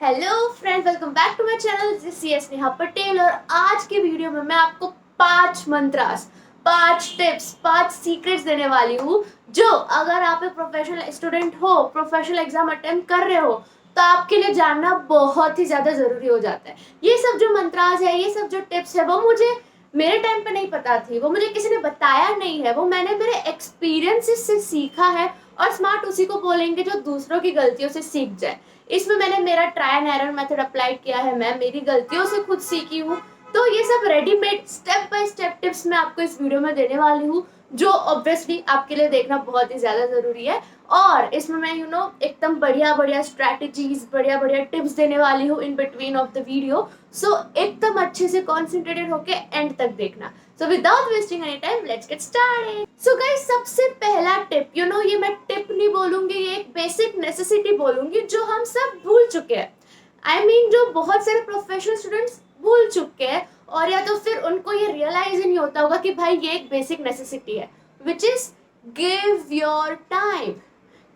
Hello friends, welcome back to my channel CS Neha Patel. और आज के वीडियो में मैं आपको 5 मंत्रास, 5 टिप्स, 5 सीक्रेट्स देने वाली हूँ जो अगर आप एक प्रोफेशनल स्टूडेंट हो, प्रोफेशनल एग्जाम अटेम्प्ट कर रहे हो तो आपके लिए जानना बहुत ही ज़्यादा ज़रूरी हो जाता है। ये सब जो मंत्रास है, ये सब जो टिप्स है, वो मुझे मेरे टाइम पे नहीं पता थी, वो मुझे किसी ने बताया नहीं है, वो मैंने मेरे एक्सपीरियंसेस से सीखा है। और स्मार्ट उसी को बोलेंगे जो दूसरों की गलतियों से सीख जाए। इसमें मैंने मेरा try and error method apply किया है, मैं मेरी गलतियों से खुद सीखी हूँ। तो ये सब readymade step by step tips मैं आपको इस वीडियो में देने वाली हूँ, जो ऑब्वियसली आपके लिए देखना बहुत ही ज़्यादा ज़रूरी है। और इसमें मैं एकदम बढ़िया बढ़िया स्ट्रैटेजीज, बढ़िया बढ़िया टिप्स देने वाली हूँ in between of the video. So एकदम अच्छे से कॉन्सेंट्रेटेड होके एंड तक देखना। So without wasting any time, let's get started. So guys, सबसे पहला टिप, ये मैं टिप नहीं बोलूंगी, ये एक बेसिक नेसेसिटी बोलूंगी जो हम सब भूल चुके हैं। जो बहुत सारे प्रोफेशनल स्टूडेंट्स भूल चुके हैं, और या तो फिर उनको ये रियलाइज ही नहीं होता होगा कि भाई ये एक बेसिक नेसेसिटी है, which is give your time.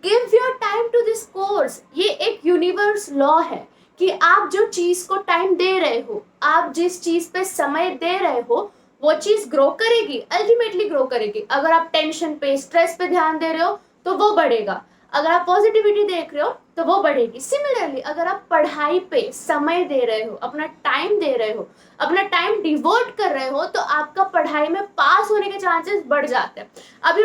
Give your time to this course. ये एक यूनिवर्स लॉ है कि आप जो चीज को टाइम दे रहे हो, आप जिस चीज पे समय दे रहे हो, वो चीज ग्रो करेगी, अल्टीमेटली ग्रो करेगी। अगर आप टेंशन पे, स्ट्रेस पे ध्यान दे रहे हो तो वो बढ़ेगा। अगर आप पॉजिटिविटी देख रहे हो तो वो बढ़ेगी। सिमिलरली अगर आप पढ़ाई पे समय दे रहे हो, अपना टाइम दे रहे हो, अपना टाइम डिवोट कर रहे हो, तो आपका पढ़ाई में पास होने के चांसेस बढ़ जाते हैं। अब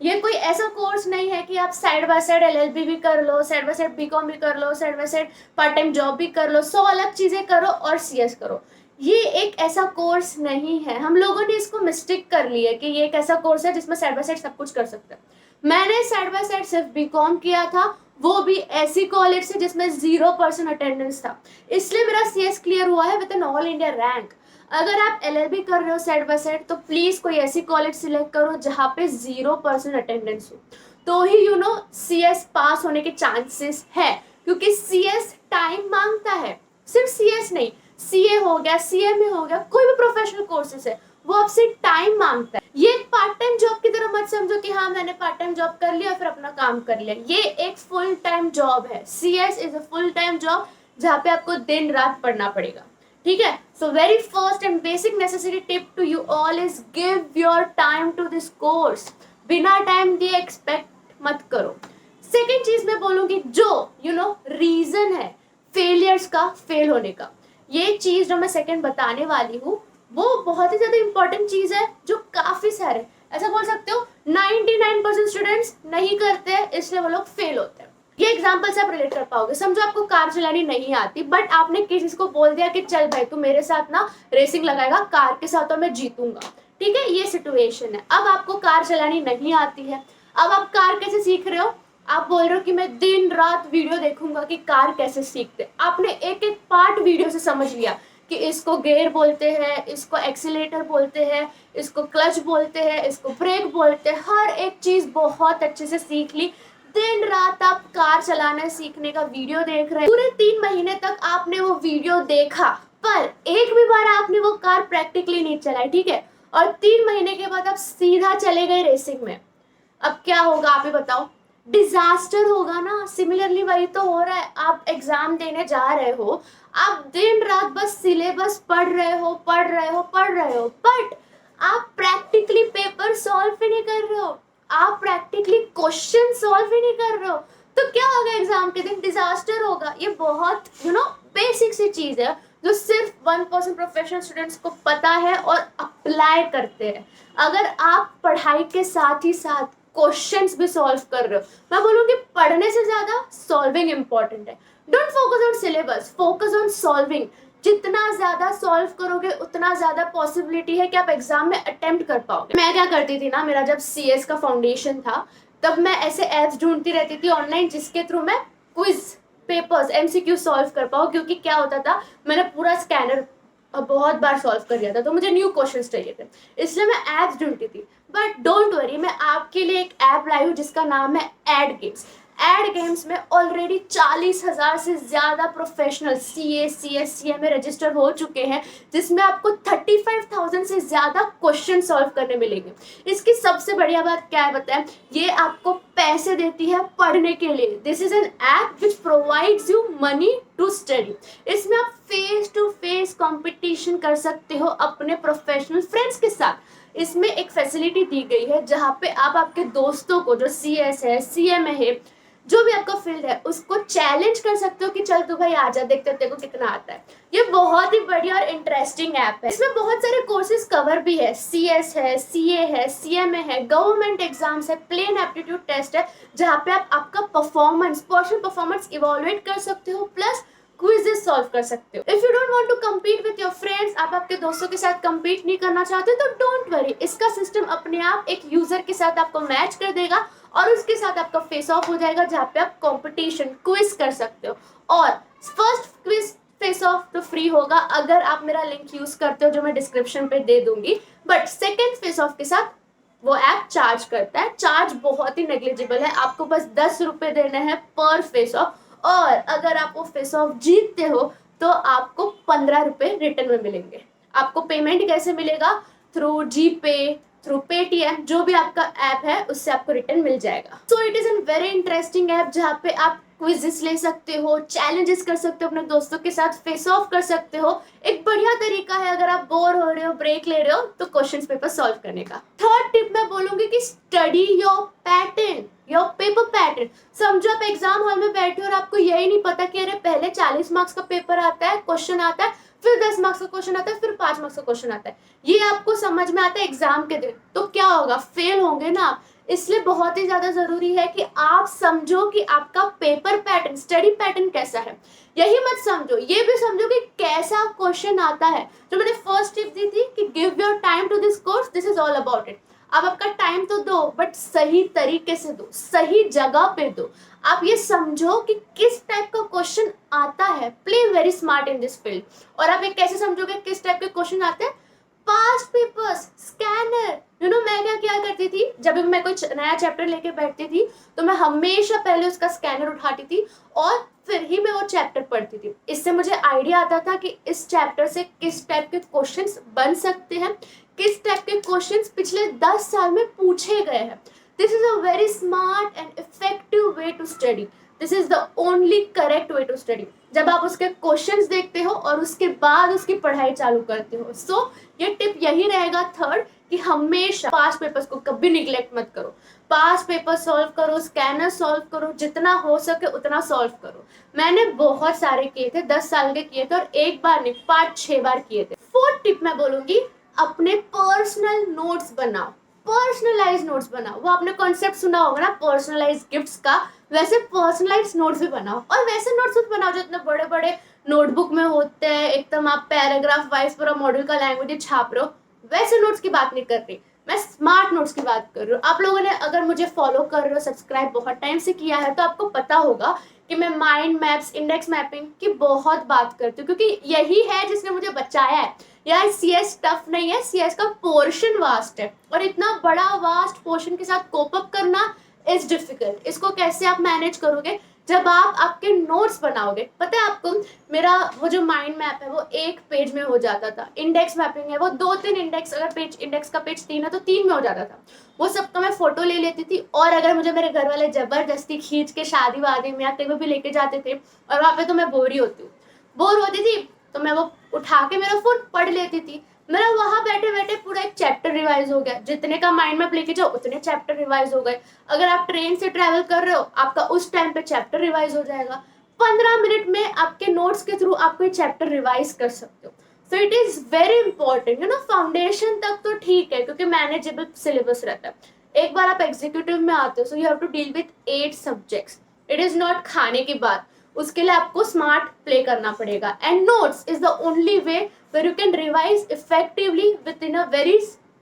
ये कोई ऐसा कोर्स नहीं है कि आप साइड बाय साइड LLB भी कर लो, साइड बाय साइड BCom भी कर लो, side by side part time job भी कर लो, 100 अलग चीजें करो और CS करो। ये एक ऐसा कोर्स नहीं है। हम लोगों ने इसको मिस्टेक कर लिया कि ये एक ऐसा कोर्स है जिसमें साइड बाय साइड सब कुछ कर सकते हैं। मैंने साइड बाय साइड सिर्फ BCom किया था, वो भी ऐसी कॉलेज से जिसमें 0% अटेंडेंस था, इसलिए मेरा CS क्लियर हुआ है with an all India rank. अगर आप LLB कर रहे हो साइड बाय साइड, तो प्लीज कोई ऐसी कॉलेज सिलेक्ट करो जहाँ पे 0% अटेंडेंस हो, तो ही CS पास होने के चांसेस है। क्योंकि CS टाइम मांगता है। सिर्फ CS नहीं, CA हो गया, CMA हो गया, कोई भी प्रोफेशनल कोर्सेस है, वो आपसे टाइम मांगता है। ये एक पार्ट टाइम जॉब की तरह मत समझो कि हाँ मैंने पार्ट टाइम जॉब कर लिया फिर अपना काम कर लिया। ये एक फुल टाइम जॉब है। CS is a full time job जहाँ पे आपको दिन रात पढ़ना पड़ेगा। ठीक है। So very first and basic necessary tip to you all is give your time to this course. बिना टाइम दिए एक्सपेक्ट मत करो। सेकेंड चीज मैं बोलूंगी, जो रीजन है फेलियर्स का, फेल होने का, ये चीज जो मैं सेकेंड बताने वाली हूँ, वो बहुत ही ज्यादा इंपॉर्टेंट चीज है जो काफी सारे, ऐसा बोल सकते हो 99% स्टूडेंट्स नहीं करते हैं, इसलिए वो लोग फेल होते हैं। ये एग्जांपल से आप रिलेट कर पाओगे। समझो आपको कार चलानी नहीं आती, बट आपने किसी को बोल दिया कि चल भाई तू मेरे साथ ना रेसिंग लगाएगा कार के साथ और मैं जीतूंगा। ठीक है, ये सिचुएशन है। अब आपको कार चलानी नहीं आती है, अब आप कार कैसे सीख रहे हो? आप बोल रहे हो कि मैं दिन रात वीडियो देखूंगा कि कार कैसे सीखते। आपने एक एक पार्ट वीडियो से समझ लिया कि इसको गियर बोलते हैं, इसको एक्सीलेटर बोलते हैं, इसको क्लच बोलते हैं, इसको ब्रेक बोलते हैं, हर एक चीज बहुत अच्छे से सीख ली। दिन रात आप कार चलाना सीखने का वीडियो देख रहे हैं, पूरे 3 महीने तक आपने वो वीडियो देखा, पर एक भी बार आपने वो कार प्रैक्टिकली नहीं चलाई। ठीक है, और 3 महीने के बाद आप सीधा चले गए रेसिंग में। अब क्या होगा आप ही बताओ? डिजास्टर होगा ना। सिमिलरली वही तो हो रहा है। आप एग्जाम देने जा रहे हो, आप दिन रात बस सिलेबस पढ़ रहे हो, पढ़ रहे हो, पढ़ रहे हो, बट आप प्रैक्टिकली पेपर सॉल्व ही नहीं कर रहे हो, आप प्रैक्टिकली क्वेश्चन सॉल्व ही नहीं कर रहे हो, तो क्या होगा? एग्जाम के दिन डिजास्टर होगा। ये बहुत बेसिक सी चीज है जो सिर्फ 1% प्रोफेशनल स्टूडेंट्स को पता है और अप्लाई करते हैं। अगर आप पढ़ाई के साथ ही साथ क्वेश्चंस भी सॉल्व कर रहे हो, मैं बोलूँगी पढ़ने से ज्यादा सॉल्विंग इंपॉर्टेंट है। Don't focus on syllabus, focus on solving. जितना ज्यादा सॉल्व करोगे उतना ज्यादा पॉसिबिलिटी है कि आप एग्जाम में अटेम्प्ट कर पाओगे। मैं क्या करती थी ना, मेरा जब CS का फाउंडेशन था, तब मैं ऐसे एप्स ढूंढती रहती थी ऑनलाइन जिसके थ्रू मैं क्विज, पेपर्स, MCQ सॉल्व कर पाऊँ। क्योंकि क्या होता था, मैंने पूरा स्कैनर बहुत बार सॉल्व कर लिया था, तो मुझे न्यू क्वेश्चंस चाहिए थे, इसलिए मैं एप्स ढूंढती थी। बट डोंट वरी, मैं आपके लिए एक ऐप लाई हूँ जिसका नाम है एड गेम्स। एड गेम्स में ऑलरेडी 40,000 से ज़्यादा professional CA, CS, CMA register हो चुके हैं, जिसमें आपको 35,000 से ज़्यादा क्वेश्चन सॉल्व करने मिलेंगे। इसकी सबसे बढ़िया बात क्या है बताएं, ये आपको पैसे देती है पढ़ने के लिए। This is an app which provides you money to study. इसमें आप फेस टू फेस कॉम्पिटिशन कर सकते हो अपने प्रोफेशनल फ्रेंड्स के साथ। इसमें एक फैसिलिटी दी गई है जहाँ पे आप आपके दोस्तों को, जो CS है, CMA है, जो भी आपका फील्ड है, उसको चैलेंज कर सकते हो कि चल तू भाई आजा, देखते तेरे को कितना आता है। ये बहुत ही बढ़िया और इंटरेस्टिंग ऐप है। इसमें बहुत सारे कोर्सेज कवर भी है, CS है, CA है, CMA है, गवर्नमेंट एग्जाम्स है, प्लेन एप्टीट्यूड टेस्ट है, जहाँ पे आप आपका परफॉर्मेंस, पर्सनल परफॉर्मेंस इवैल्यूएट कर सकते हो, प्लस क्विजेस सॉल्व कर सकते हो। If you don't want to compete with your friends, आप आपके दोस्तों के साथ कम्पीट नहीं करना चाहते तो डोंट वरी, इसका सिस्टम अपने आप एक यूजर के साथ आपको मैच कर देगा और उसके साथ आपका फेस ऑफ हो जाएगा, जहाँ पे आप कंपटीशन क्विज कर सकते हो। और फर्स्ट क्विज फेस ऑफ तो फ्री होगा अगर आप मेरा लिंक यूज करते हो, जो मैं डिस्क्रिप्शन पे दे दूंगी, बट सेकेंड फेस ऑफ के साथ वो ऐप चार्ज करता है। चार्ज बहुत ही नेग्लिजिबल है, आपको बस 10 रुपए देने हैं पर फेस ऑफ, और अगर आप वो फेस ऑफ जीतते हो तो आपको 15 रुपए रिटर्न में मिलेंगे। आपको पेमेंट कैसे मिलेगा? थ्रू जीपे, थ्रू पेटीएम, जो भी आपका ऐप है उससे आपको रिटर्न मिल जाएगा। So it is an very interesting app जहाँ पे आप क्विजेस ले सकते हो, चैलेंजेस कर सकते हो, अपने दोस्तों के साथ फेस ऑफ कर सकते हो। एक बढ़िया तरीका है अगर आप बोर हो रहे हो, ब्रेक ले रहे हो, तो क्वेश्चन पेपर सॉल्व करने का। थर्ड टिप मैं बोलूंगी कि study your pattern, your paper pattern. समझो आप एग्जाम हॉल में बैठे हो और आपको यही नहीं पता कि अरे पहले 40 मार्क्स का पेपर आता है, क्वेश्चन आता है, फिर 10 मार्क्स का क्वेश्चन आता है, फिर 5 मार्क्स का क्वेश्चन आता है। ये आपको समझ में आता है एग्जाम के दिन, तो क्या होगा? फेल होंगे ना आप। इसलिए बहुत ही ज्यादा जरूरी है कि आप समझो कि आपका पेपर पैटर्न, स्टडी पैटर्न कैसा है। यही मत समझो, ये भी समझो कि कैसा क्वेश्चन आता है। जो मैंने फर्स्ट टिप दी थी कि give your time to this course, this is all about it. आप आपका टाइम तो दो, बट सही तरीके से दो, सही जगह पे दो। आप ये समझो कि किस टाइप का क्वेश्चन आता है। Play very smart in this field. और आप ये कैसे समझोगे किस टाइप के क्वेश्चन आते हैं? Past papers, scanner. मैं क्या करती थी, जब भी मैं कोई नया चैप्टर लेके बैठती थी तो मैं हमेशा पहले उसका स्कैनर उठाती थी और फिर ही मैं वो चैप्टर पढ़ती थी। इससे मुझे आइडिया आता था कि इस चैप्टर से किस टाइप के क्वेश्चंस बन सकते हैं, किस टाइप के क्वेश्चंस पिछले 10 साल में पूछे गए हैं। This is a very smart and effective way to study. This is the only correct way to study. जब आप उसके क्वेश्चंस देखते हो और उसके बाद उसकी पढ़ाई चालू करते हो। सो ये टिप यही रहेगा थर्ड, कि हमेशा पास्ट पेपर्स को कभी निगलेक्ट मत करो। पास्ट पेपर सॉल्व करो, स्कैनर सॉल्व करो, जितना हो सके उतना सॉल्व करो। मैंने बहुत सारे किए थे, 10 साल के किए थे, और एक बार नहीं 5-6 बार किए थे। फोर्थ टिप मैं बोलूंगी, अपने पर्सनल नोट्स बनाओ, पर्सनलाइज नोट्स बनाओ। वो आपने कॉन्सेप्ट सुना होगा ना पर्सनलाइज गिफ्ट्स का, वैसे पर्सनलाइज नोट्स भी बनाओ। और वैसे नोट्स भी बनाओ जो इतने बड़े बड़े नोटबुक में होते हैं, एकदम आप पैराग्राफ वाइज पूरा मॉड्यूल का लैंग्वेज छाप रहे हो, वैसे नोट्स की बात नहीं कर रही मैं, स्मार्ट नोट्स की बात कर रही हूँ। आप लोगों ने अगर मुझे फॉलो कर रहे हो, सब्सक्राइब बहुत टाइम से किया है, तो आपको पता होगा कि मैं माइंड मैप्स, इंडेक्स मैपिंग की बहुत बात करती हूँ, क्योंकि यही है जिसने मुझे बचाया है। यार CS टफ नहीं है, CS का पोर्शन वास्ट है, और इतना बड़ा वास्ट पोर्शन के साथ कोप अप करना इज डिफिकल्ट। इसको कैसे आप मैनेज करोगे? जब आप आपके नोट्स बनाओगे। पता है आपको, मेरा वो जो माइंड मैप है वो 1 पेज में हो जाता था। इंडेक्स मैपिंग है वो 2-3 इंडेक्स, अगर पेज इंडेक्स का पेज 3 है तो 3 में हो जाता था। वो सबका मैं फोटो ले लेती थी, और अगर मुझे मेरे घर वाले जबरदस्ती खींच के शादी वादी में या कहीं भी लेके जाते थे, और वहाँ पे तो मैं बोर होती थी, तो मैं वो उठा के मेरा फोन पढ़ लेती थी। मेरा वहां बैठे बैठे पूरा एक चैप्टर रिवाइज हो गया। जितने का माइंड मैप लेके जाओ उतने चैप्टर रिवाइज हो गए। अगर आप ट्रेन से ट्रैवल कर रहे हो, आपका उस टाइम पे चैप्टर रिवाइज हो जाएगा। 15 मिनट में आपके नोट्स के थ्रू आप कोई चैप्टर रिवाइज कर सकते हो। So it is very important. Foundation तक तो ठीक है क्योंकि मैनेजेबल सिलेबस रहता है। एक बार आप एग्जीक्यूटिव में आते हो, so you have to deal with 8 subjects. It is not खाने की बात, उसके लिए आपको स्मार्ट प्ले करना पड़ेगा। And notes is the only way where you can revise effectively within a very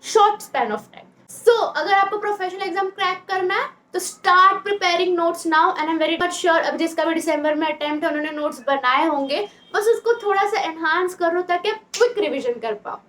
short span of time. So, अगर आपको प्रोफेशनल एग्जाम क्रैक करना है तो start preparing notes now, and I am very much sure अब जिसका भी दिसंबर में attempt है उन्होंने नोट्स बनाए होंगे, बस उसको थोड़ा सा एनहांस करो ताकि आप क्विक रिविजन कर पाओ।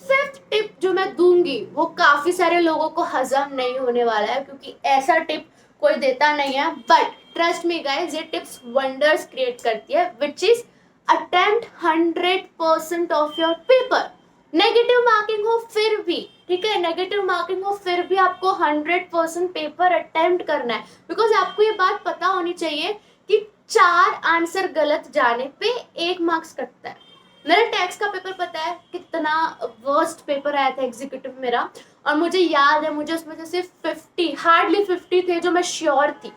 फिफ्थ टिप जो मैं दूंगी वो काफी सारे लोगों को हजम नहीं होने वाला है, क्योंकि ऐसा टिप कोई देता नहीं है, बट ट्रस्ट मी गाइस, ये टिप्स वंडर्स क्रिएट करती है, which is attempt 100% of your paper. Negative marking हो फिर भी, ठीक है, नेगेटिव मार्किंग हो फिर भी आपको 100% पेपर अटेम्प्ट करना है, बिकॉज आपको ये बात पता होनी चाहिए कि 4 आंसर गलत जाने पे 1 मार्क्स कटता है। मेरा टैक्स का पेपर पता है कितना वर्स्ट पेपर आया था एग्जीक्यूटिव मेरा, और मुझे याद है मुझे उसमें से सिर्फ 50, हार्डली 50 थे जो मैं श्योर थी,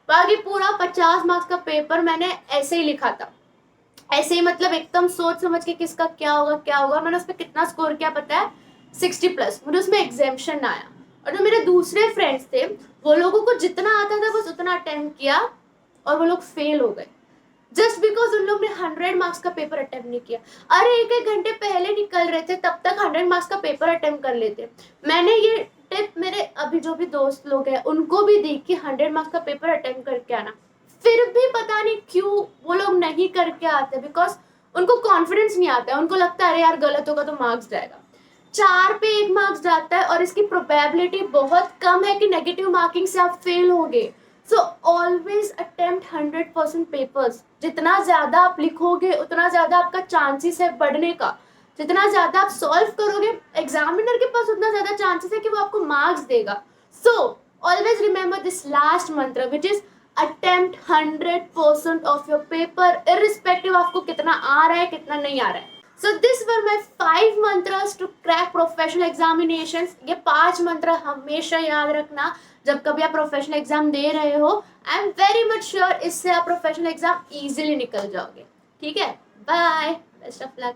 बाकी पूरा 50 मार्क्स का पेपर मैंने ऐसे ही लिखा था, ऐसे ही मतलब एकदम सोच समझ के किसका क्या होगा क्या होगा। मैंने उस पर कितना स्कोर किया पता है, 60+। मुझे उसमें एग्जाम्शन आया, और जो मेरे दूसरे फ्रेंड्स थे वो लोगों को जितना आता था बस उतना अटेम्प्ट किया और वो लोग फेल हो गए, जस्ट बिकॉज उन लोग ने 100 मार्क्स का पेपर अटेम्प्ट नहीं किया। अरे 1-1 घंटे पहले निकल रहे थे, तब तक 100 मार्क्स का पेपर अटेम्प्ट कर लेते। मैंने ये टिप मेरे अभी जो भी दोस्त लोग हैं उनको भी दी कि 100 मार्क्स का पेपर अटेम्प्ट करके आना, फिर भी पता नहीं क्यों वो लोग नहीं करके आते, बिकॉज उनको कॉन्फिडेंस नहीं आता है, उनको लगता है अरे यार गलत होगा तो मार्क्स जाएगा। 4 पे 1 मार्क्स जाता है और इसकी प्रोबेबिलिटी बहुत कम है कि नेगेटिव मार्किंग से आप फेल होगे। So always attempt 100% papers. जितना ज्यादा आप लिखोगे उतना ज्यादा आपका चांसेस है बढ़ने का, जितना ज्यादा आप सॉल्व करोगे एग्जामिनर के पास उतना ज्यादा चांसेस है कि वो आपको मार्क्स देगा। So always remember this last mantra which is attempt 100% of your paper, irrespective आपको कितना आ रहा है कितना नहीं आ रहा है। So this were my 5 mantras to crack professional examinations। ये 5 मंत्र हमेशा याद रखना जब कभी आप प्रोफेशनल एग्जाम दे रहे हो। I am very much sure इससे आप प्रोफेशनल एग्जाम इजीली निकल जाओगे। ठीक है, बाय, बेस्ट ऑफ लक।